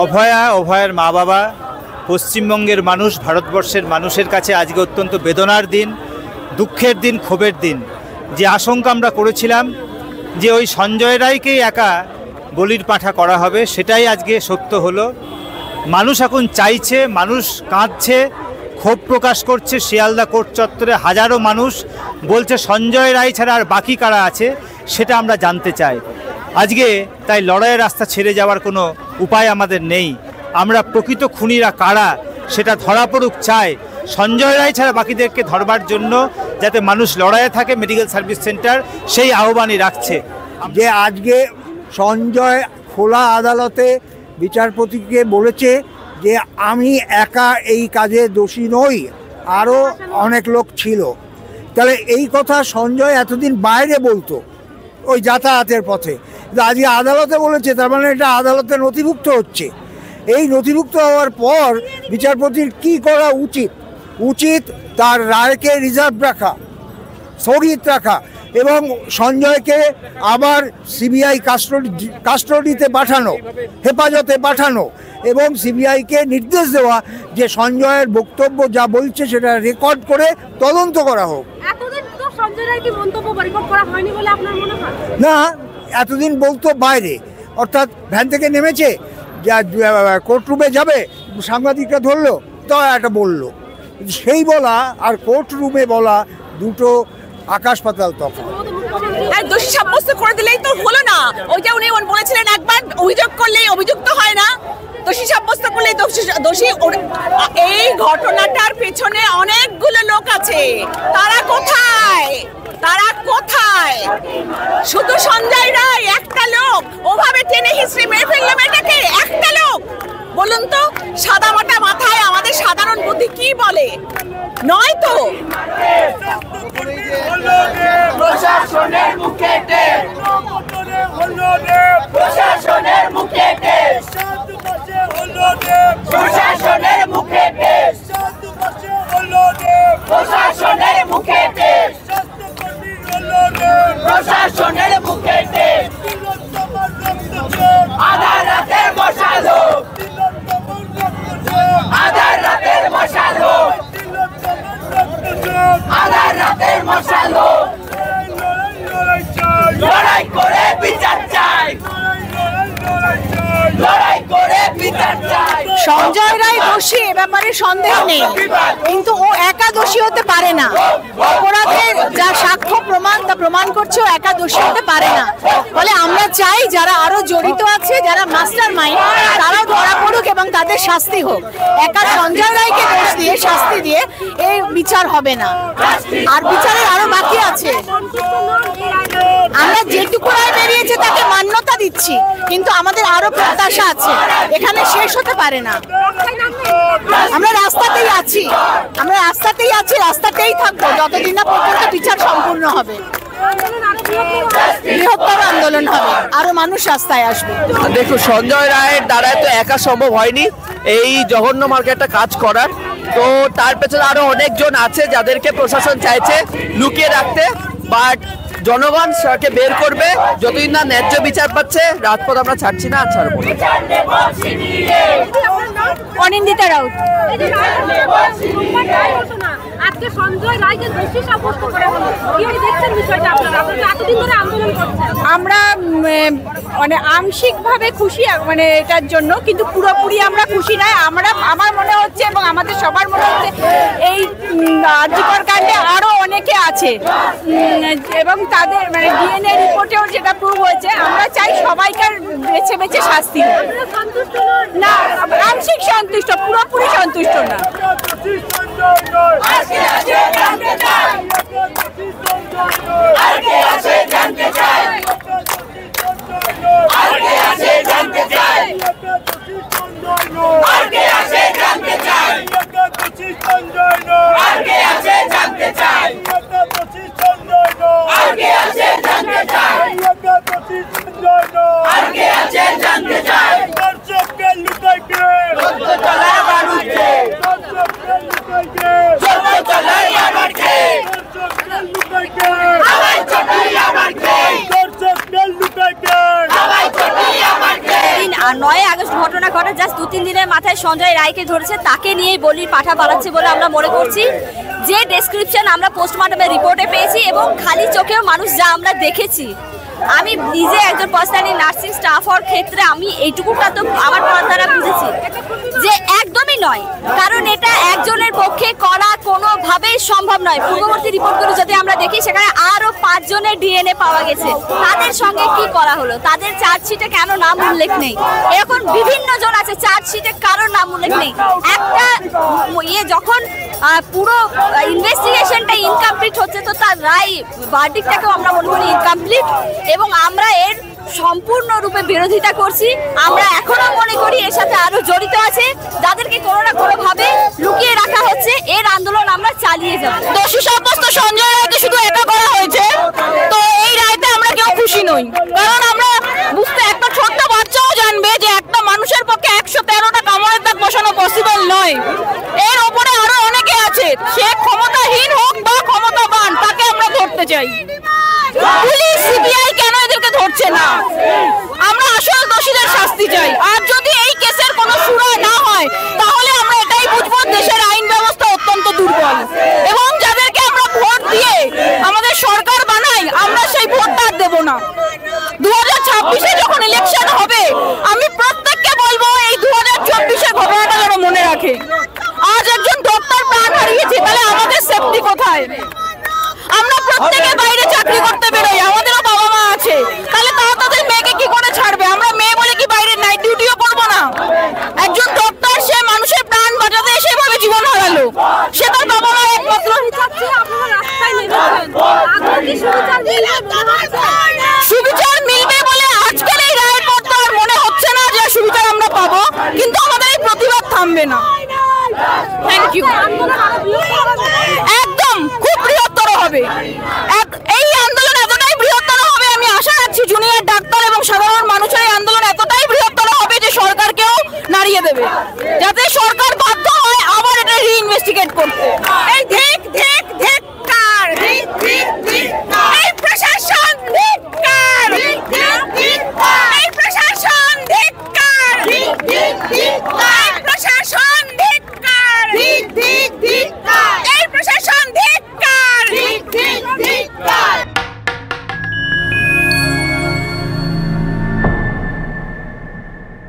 অভয়া, অভয়ের মা বাবা, পশ্চিমবঙ্গের মানুষ, ভারতবর্ষের মানুষের কাছে আজকে অত্যন্ত বেদনার দিন, দুঃখের দিন, ক্ষোভের দিন। যে আশঙ্কা আমরা করেছিলাম যে ওই সঞ্জয় রায়কেই একা বলির পাঁঠা করা হবে, সেটাই আজকে সত্য হলো। মানুষ এখন চাইছে, মানুষ কাঁদছে, ক্ষোভ প্রকাশ করছে। শিয়ালদা কোর্ট চত্বরে হাজারো মানুষ বলছে সঞ্জয় রায় ছাড়া আর বাকি কারা আছে সেটা আমরা জানতে চাই। আজকে তাই লড়াইয়ের রাস্তা ছেড়ে যাওয়ার কোনো উপায় আমাদের নেই। আমরা প্রকৃত খুনিরা কারা সেটা ধরা পড়ুক চাই। সঞ্জয় রায় ছাড়া বাকিদেরকে ধরবার জন্য যাতে মানুষ লড়াইয়ে থাকে, মেডিকেল সার্ভিস সেন্টার সেই আহ্বানই রাখছে। যে আজকে সঞ্জয় খোলা আদালতে বিচারপতিকে বলেছে যে আমি একা এই কাজে দোষী নই, আরও অনেক লোক ছিল। তাহলে এই কথা সঞ্জয় এতদিন বাইরে বলতো ওই যাতায়াতের পথে, আজকে আদালতে বলেছে, তার মানে এটা আদালতে নথিভুক্ত হচ্ছে। এই নথিভুক্ত হওয়ার পর বিচারপতির কি করা উচিত? উচিত তার রায়কে রিজার্ভ রাখা, স্থগিত রাখা এবং সঞ্জয়কে আবার সিবিআই কাস্টডিতে পাঠানো, হেফাজতে পাঠানো এবং সিবিআইকে নির্দেশ দেওয়া যে সঞ্জয়ের বক্তব্য যা বলছে সেটা রেকর্ড করে তদন্ত করা হোক। না, এতদিন বলতো বাইরে, অর্থাৎ ভ্যান থেকে নেমেছে, কোর্টরুমে যাবে, সাংবাদিকরা ধরলো তো একটা বললো। সেই বলা আর কোর্টরুমে বলা দুটো আকাশ পাতাল তফাৎ। দোষী সাব্যস্ত করে দিলেই তো হলো না। ওইটা উনি বলেছিলেন একবার অভিযোগ করলেই অভিযুক্ত হয় না, দোষী সাব্যস্ত করলেই দোষী। এই ঘটনাটার পেছনে অনেকগুলো লোক আছে, তারা কোথায়? তারা কোথায়? শুধু সঞ্জয় রায় একটা লোক ওভাবে টেনে হিস্ট্রি মেরে ফেললাম, এটাকে একটা লোক। বলুন তো, সাদা মাটা মাথায় আমাদের সাধারণ বুদ্ধি কি বলে? নয় তো। প্রশাসনের মুখে প্রশাসনের মুখে প্রশাসনের মুখে প্রশাসনের মুখে প্রশাসনের মুখে আধার রাতের মশাল হোক, আধার রাতের মশাল হোক, আধার রাতের মশাল হোক। লড়াই করে বিচার চাই, লড়াই করে বিচার চাই। সঞ্জয় রায় দোষী, এ ব্যাপারে সন্দেহ নেই, কিন্তু ও একা দোষী হতে পারে না। অপরাধের যা সাক্ষ্য প্রমাণ তা প্রমাণ করছে ও একা দোষী হতে পারে না। ফলে আমরা চাই যারা আরো জড়িত আছে, যারা মাস্টার মাইন্ড, তারাও ধরা পড়ুক এবং তাদের শাস্তি হোক। একা সঞ্জয় রায়কে দোষ দিয়ে শাস্তি দিয়ে এই বিচার হবে না, আর বিচারের আরো বাকি আছে। আমরা যেটুকু রায় বেরিয়েছে তাকে মান্যতা দিচ্ছি, কিন্তু আমাদের আরো প্রত্যাশা আছে, এখানে শেষ হতে পারে না। আমরা রাস্তাতেই আছি, আমরা রাস্তাতেই আছি, রাস্তাতেই থাকবো যতদিন না পর্যন্ত বিচার সম্পূর্ণ হবে। বৃহত্তর আন্দোলন হবে, আরো মানুষ রাস্তায় আসবে। দেখুন, সঞ্জয় রায়ের দ্বারা তো একা সম্ভব হয়নি এই জঘন্য মার্কেটটা কাজ করার। তো তার পেছনে আরো অনেকজন আছে যাদেরকে প্রশাসন চাইছে লুকিয়ে রাখতে, বাট জনগণ তাকে বের করবে যতদিন না ন্যায্য বিচার পাচ্ছে। রাজপথ আমরা ছাড়ছি না, ছাড়বো না। অনিন্দিতা রাউত। আজকে সঞ্জয় রায়কে দোষী সাব্যস্ত করা হলো, কিভাবে দেখছেন বিষয়টা আপনারা? আপনারা এতদিন ধরে আন্দোলন করছেন। আমরা মানে আংশিকভাবে খুশি মানে এটার জন্য, কিন্তু পুরোপুরি আমরা খুশি নয়। আমার মনে হচ্ছে এবং আমাদের সবার মনে হচ্ছে এই আরজিকর কাণ্ডে আরো অনেকে আছে এবং তাদের মানে ডিএনএ রিপোর্টেও যেটা প্রুভ হয়েছে। আমরা চাই সবাইকার বেছে বেছে শাস্তি না। আংশিক সন্তুষ্ট, পুরোপুরি সন্তুষ্ট না। জানতে চাই আছে জানতে চাই দর্শককে লুকাইকে সত্য চলায় বাড়ুকে দর্শককে লুকাইকে সত্য চলায় বাড়ুকে দর্শককে লুকাইকে আওয়াজ চটি আমারকে দর্শককে লুকাইকে আওয়াজ চটি আমারকে 9 আগস্ট ঘটনা ঘটে জাস্ট 2-3 দিনের মাথায় সঞ্জয় রায়কে ধরেছে, তাকে নিয়ে বলির পাঠা পালাচ্ছে বলে আমরা মনে করছি। যে ডেসক্রিপশন আমরা পোস্টমর্টমের রিপোর্টে পেয়েছি এবং খালি চোখেও মানুষ যা আমরা দেখেছি, আমি নিজে একজন পার্সোনালি নার্সিং স্টাফ হওয়ার ক্ষেত্রে আমি এইটুকুটা তো আমার পড়ার দ্বারা বুঝেছি যে একদমই নয়, কারণ এটা একজনের পক্ষে করা কোনোভাবেই সম্ভব নয়। পূর্ববর্তী রিপোর্টগুলো যদি আমরা দেখি সেখানে আরও 5 জনের ডিএনএ পাওয়া গেছে, তাদের সঙ্গে কি করা হলো, তাদের চার্জশিটে কেন নাম উল্লেখ নেই, এরকম বিভিন্ন জন আছে চার্জশিটে কারোর নাম উল্লেখ নেই। একটা যখন পুরো ইনভেস্টিগেশনটা ইনকমপ্লিট হচ্ছে তো তার রায় ভার্ডিক্টটাকেও আমরা মনে করি ইনকমপ্লিট এবং আমরা এর সম্পূর্ণরূপে বিরোধিতা করছি। আমরা এখনো মনে করি এর সাথে আরো জড়িত আছে যাদেরকে কোনো না কোনোভাবে লুকিয়ে রাখা হচ্ছে। এর আন্দোলন আমরা চালিয়ে যাব। দোষী সাব্যস্ত সঞ্জয় রায়কে শুধু এটা করা হয়েছে, তো এই রায়তে আমরা কেউ খুশি নই, কারণ আমরা বুঝতে একটা ছোট্ট বাচ্চাও জানবে যে একটা মানুষের পক্ষে 113টা কামড়ের দাগ বসানো পসিবল নয়। এর ওপরে আরো অনেকে আছে, সে ক্ষমতাহীন হোক বা ক্ষমতাবান, তাকে আমরা ধরতে চাই। পুলিশ সিবিআই কেন এদেরকে ধরছে না? আমরা আসল দোষীদের শাস্তি চাই। আর যদি এই কেসের কোনো সুরাহা না হয় তাহলে আমরা এটাই বুঝবো দেশের আইন ব্যবস্থা অত্যন্ত দুর্বল এবং যাদেরকে আমরা ভোট দিয়ে আমাদের সরকার বানাই আমরা সেই ভোটটা আর দেব না। 2026-এ যখন ইলেকশন হবে আমি প্রত্যেককে বলবো এই 2024-এর ঘটনাটা যেন মনে রাখে। আজ একজন ডক্টর প্রাণ হারিয়েছে, তাহলে আমাদের সেফটি কোথায়? আমরা প্রত্যেকে বাইরে চাকরি করতে বেরোই, আমাদেরও বাবা মা আছে, তাহলে তারা তাদের মেয়েকে কি করে ছাড়বে? আমরা মেয়ে বলে কি বাইরে নাইট ডিউটিও করবো না? একজন ডক্টর সে মানুষের প্রাণ বাঁচাতে সেভাবে জীবন হারালো, সে তার বাবা মা একমাত্র। সুবিচার মিলবে বলে আজকের এই রায়ের পর তো আর মনে হচ্ছে না যে সুবিচার আমরা পাবো, কিন্তু আমাদের এই প্রতিবাদ থামবে না। Thank you. একদম খুব বৃহত্তর হবে।